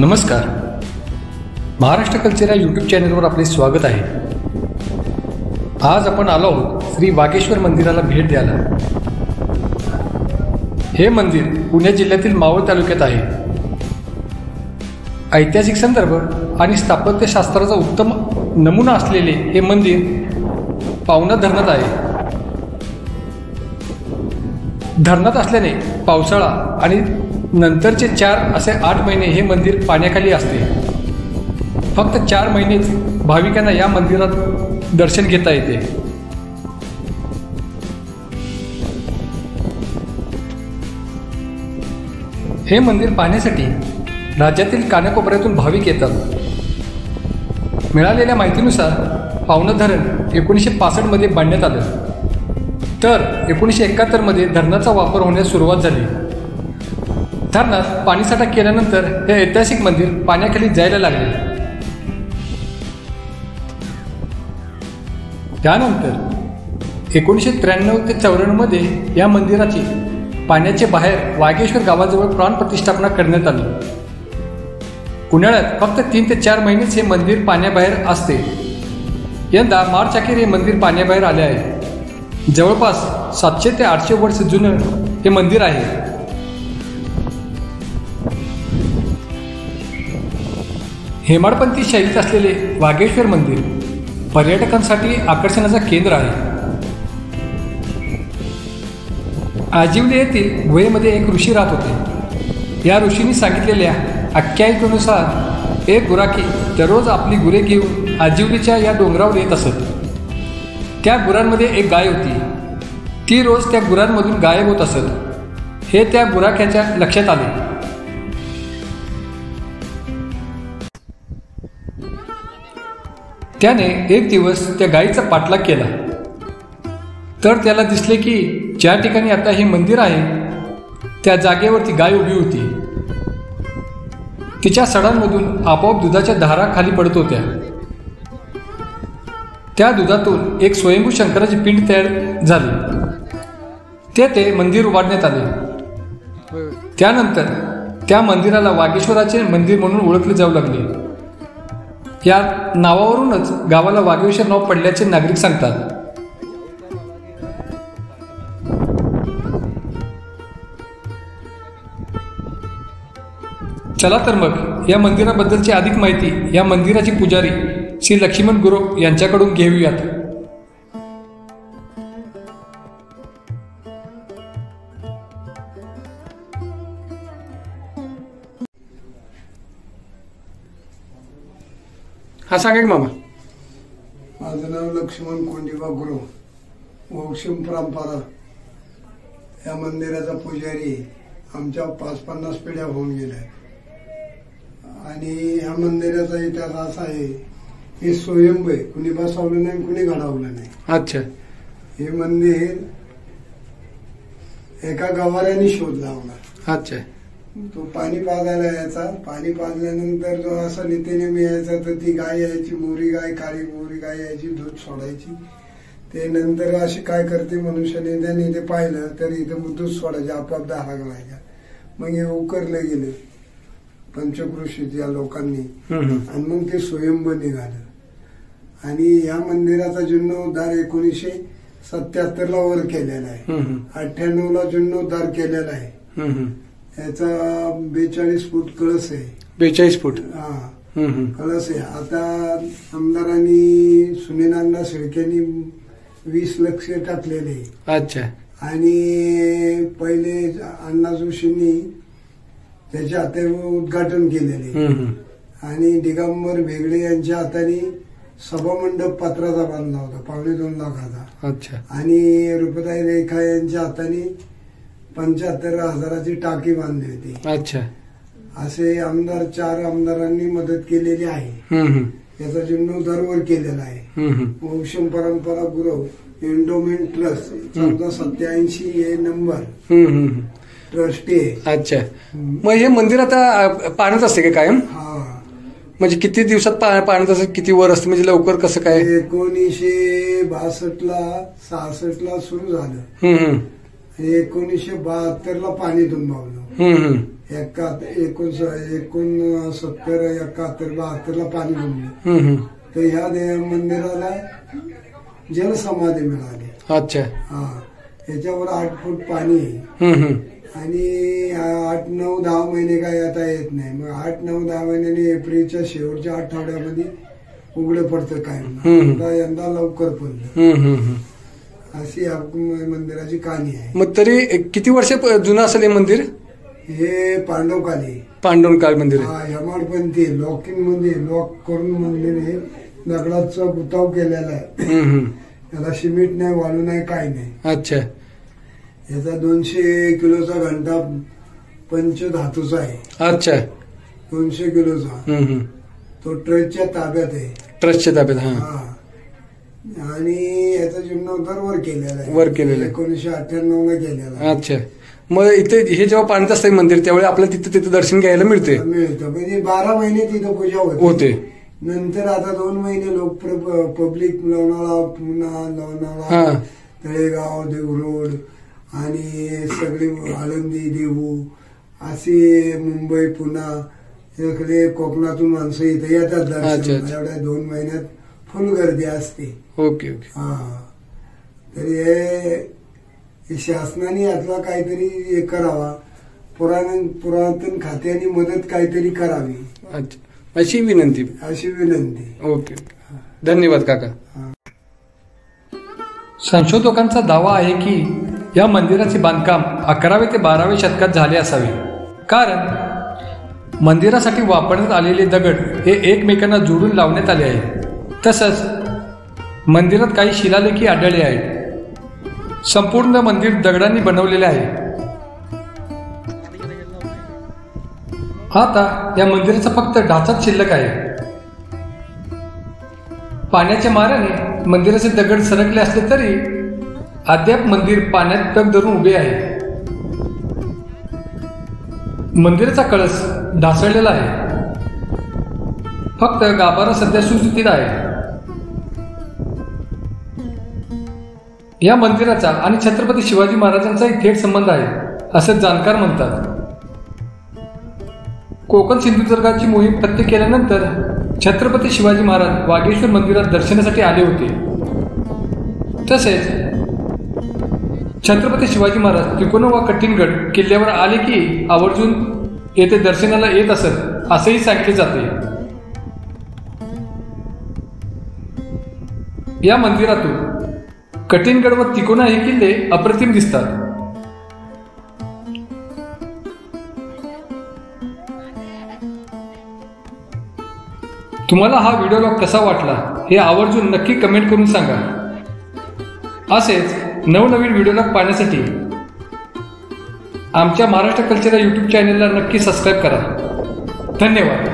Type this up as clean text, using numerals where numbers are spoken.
नमस्कार. महाराष्ट्र कल्चर या यूट्यूब चॅनलवर आपले स्वागत आहे. आज आपण आलो आहोत श्री वागेश्वर मंदिराला भेट द्यायला. हे मंदिर पुणे जिल्ह्यातील मावळ तालुक्यात आहे. ऐतिहासिक संदर्भ आणि स्थापत्यशास्त्राचा उत्तम नमुना असलेले हे मंदिर पावना धरणात आहे. धरणात असल्याने पावसाळा आणि नंतरचे 4 असे 8 महिने हे मंदिर पाण्याखाली असते. फक्त 4 महिनेच भाविकांना या मंदिरात दर्शन घेता येते. हे मंदिर पाहण्यासाठी राज्यातील कानाकोपऱ्यातून भाविक येतात. मिळालेल्या माहितीनुसार पावना धरण 1965 मध्ये बांधण्यात आलं, तर 1971 मध्ये धरणाचा वापर होण्यास सुरुवात झाली. धरणात पाणीसाठा केल्यानंतर हे ऐतिहासिक मंदिर पाण्याखाली जायला लागले. त्यानंतर 1993 ते 94 मध्ये या मंदिराची पाण्याचे बाहेर वागेश्वर गावाजवळ प्राणप्रतिष्ठापना करण्यात आली. उन्हाळ्यात फक्त 3 ते 4 महिनेच हे मंदिर पाण्याबाहेर असते. यंदा मार्च अखेर हे मंदिर पाण्याबाहेर आले आहे. जवळपास 700 ते 800 वर्ष जुनं हे मंदिर आहे. हेमाडपंथी शैलीत असलेले वागेश्वर मंदिर पर्यटकांसाठी आकर्षणाचं केंद्र आहे. आजिवले येथील गुहेमध्ये एक ऋषी राहत होते. या ऋषींनी सांगितलेल्या आख्यायिकेनुसार एक गुराखी दररोज आपली गुरे घेऊन आजिवलीच्या या डोंगरावर येत असत. त्या गुरांमध्ये एक गाय होती. ती रोज त्या गुरांमधून गायब होत असत. हे त्या गुराख्याच्या लक्षात आले. त्याने एक दिवस त्या गायीचा पाठलाग केला, तर त्याला दिसले की ज्या ठिकाणी आता हे मंदिर आहे त्या जागेवरती गाय उभी होती. तिच्या सडांमधून आपोआप दुधाच्या धारा खाली पडत होत्या. त्या दुधातून एक स्वयंभू शंकराची पिंड तयार झाली. ते मंदिर उभारण्यात आले. त्यानंतर त्या मंदिराला वागेश्वराचे मंदिर म्हणून ओळखले जाऊ लागले. या नावावरूनच गावाला वागेश्वर नाव पडल्याचे नागरिक सांगतात. चला तर मग या मंदिराबद्दलची अधिक माहिती या मंदिराचे पुजारी श्री लक्ष्मण गुरव यांच्याकडून घेऊयात. हा सांगा की मामा. माझं नाव लक्ष्मण कोंडिबा गुरव, वंशम परंपरा. या मंदिराचा पुजारी आमच्या 5-50 पिढ्या होऊन गेल्या. आणि या मंदिराचा इतिहास असा आहे, हे स्वयंभू आहे, कुणी बसवलं नाही, कुणी घडवलं नाही. अच्छा. हे मंदिर एका गवाऱ्याने शोध लावला. अच्छा. तो पाणी पाजायला यायचा. पाणी पाजल्यानंतर जो असा नित्यनेमी यायचा, तर ती गाय यायची, मोरी गाय, काळी मोरी गाय यायची, दूध सोडायची. ते नंतर अशी काय करते मनुष्याने, त्याने ते पाहिलं तर इथं दूध सोडायचे, आपोआप दाहा गळायच्या. मग हे उकरले गेले पंचकृषीत या लोकांनी, आणि मग ते स्वयंभू निघालं. आणि या मंदिराचा जीर्णोद्धार 1977 ला वर केलेला आहे. 98 ला जीर्णोद्धार केलेला आहे. याचा 42 फूट कळस आहे. 42 फूट हा कळस आहे. आता आमदारांनी सुनील शेळकेंनी 20 लक्ष टाकलेले. अच्छा. आणि पहिले अण्णा जोशींनी त्याच्या हाते उद्घाटन केलेले. आणि दिगंबर भेगडे यांच्या हाताने सभामंडप पत्राचा बांधला होता 2.25 लाखाचा. अच्छा. आणि रुपताई रेखा यांच्या हाताने 75,000ची टाकी बांधली होती. अच्छा. असे 4 आमदारांनी मदत केलेली आहे. याचा जीर्णोद्धार वर केलेला आहे. वंशम परंपरा गुरव एंडोमेंट ट्रस्ट 1487 हे नंबर ट्रस्टी आहे. अच्छा. मग हे मंदिर आता पाण्यात असते का कायम? हा. म्हणजे किती दिवसात पाण्यात असं किती वर असते, म्हणजे लवकर कसं काय? 1962 ला 66 ला सुरू झालं. 1972 ला पाणी तुंबावलं. 69-71-72 पाणी बनलं. तर ह्या मंदिराला जलसमाधी मिळाली. अच्छा. हा, याच्यावर 8 फूट पाणी आहे आणि 8-9-10 महिने काय आता येत नाही. मग 8-9-10 महिन्यांनी एप्रिलच्या शेवटच्या आठवड्यामध्ये उघडं पडतं काय. यंदा लवकर पडलं. अशी या मंदिराची कहाणी आहे. मग तरी किती वर्ष जुनं असेल हे मंदिर? हे पांडवकाली मंदिर आहे. यमाडपंथी लॉकिंग मंदिर, लॉक करून मंदिर हे दगडाचा गुताव केलेला आहे. याला सिमेंट नाही, वाळू नाही, काय नाही. अच्छा. याचा 200 किलोचा घंटा पंचधातूचा आहे. अच्छा. 200 किलोचा. तो ट्रस्टच्या ताब्यात आहे. ट्रस्टच्या ताब्यात. हा. आणि याचा जीर्णोद्धार वर केलेला आहे. 1998 ला केलेला आहे. अच्छा. मग इथे हे जेव्हा पाण्यात असतं मंदिर त्यावेळी आपल्याला तिथे दर्शन घ्यायला मिळतं. म्हणजे 12 महिने तिथं पूजा होते. नंतर आता 2 महिने लोक पब्लिक लोणावळा, लोणावळा, तळेगाव, देवरोड आणि सगळी आळंदी, देहू अशी मुंबई, पुणा सगळे कोकणातून माणसं इथे येतात दर्शन. एवढ्या 2 महिन्यात फुल गर्दी असते. ओके. हा. तर शासनाने यातला काहीतरी हे करावा. पुरातन खात्याने मदत काहीतरी करावी. अच्छा. अशी विनंती. ओके. धन्यवाद काका. संशोधकांचा दावा आहे की या मंदिराचे बांधकाम 11वे ते 12वे शतकात झाले असावे. कारण मंदिरासाठी वापरण्यात आलेले दगड हे एकमेकांना जोडून लावण्यात आले आहे. तसंच मंदिरात काही शिलालेखही आढळले आहेत. संपूर्ण मंदिर दगडांनी बनवलेले आहे. आता या मंदिराचा फक्त ढाचाच शिल्लक आहे. पाण्याच्या माराने मंदिराचे दगड सरकले असले तरी अद्याप मंदिर पाण्यात तग धरून उभे आहे. मंदिराचा कळस ढासळलेला आहे. फक्त गाभारा सध्या सुस्थितीत आहे. या मंदिराचा आणि छत्रपती शिवाजी महाराजांचाही थेट संबंध आहे असे जाणकार म्हणतात. कोकण सिंधुदुर्गाची मोहीम फत्ते केल्यानंतर छत्रपती शिवाजी महाराज वागेश्वर मंदिरात दर्शनासाठी आले होते. तसेच छत्रपती शिवाजी महाराज तिकोना व कठीणगड किल्ल्यावर आले की आवर्जून येथे दर्शनाला येत असत असेही सांगितले जाते. या मंदिरातून कठीणगड व तिकोना हे किल्ले अप्रतिम दिसतात. तुम्हाला हा व्हिडिओ लॉग कसा वाटला हे आवर्जून नक्की कमेंट करून सांगा. असेच नवनवीन व्हिडिओ लॉग पाहण्यासाठी आमच्या महाराष्ट्र कल्चर या यूट्यूब चॅनलला नक्की सबस्क्राईब करा. धन्यवाद.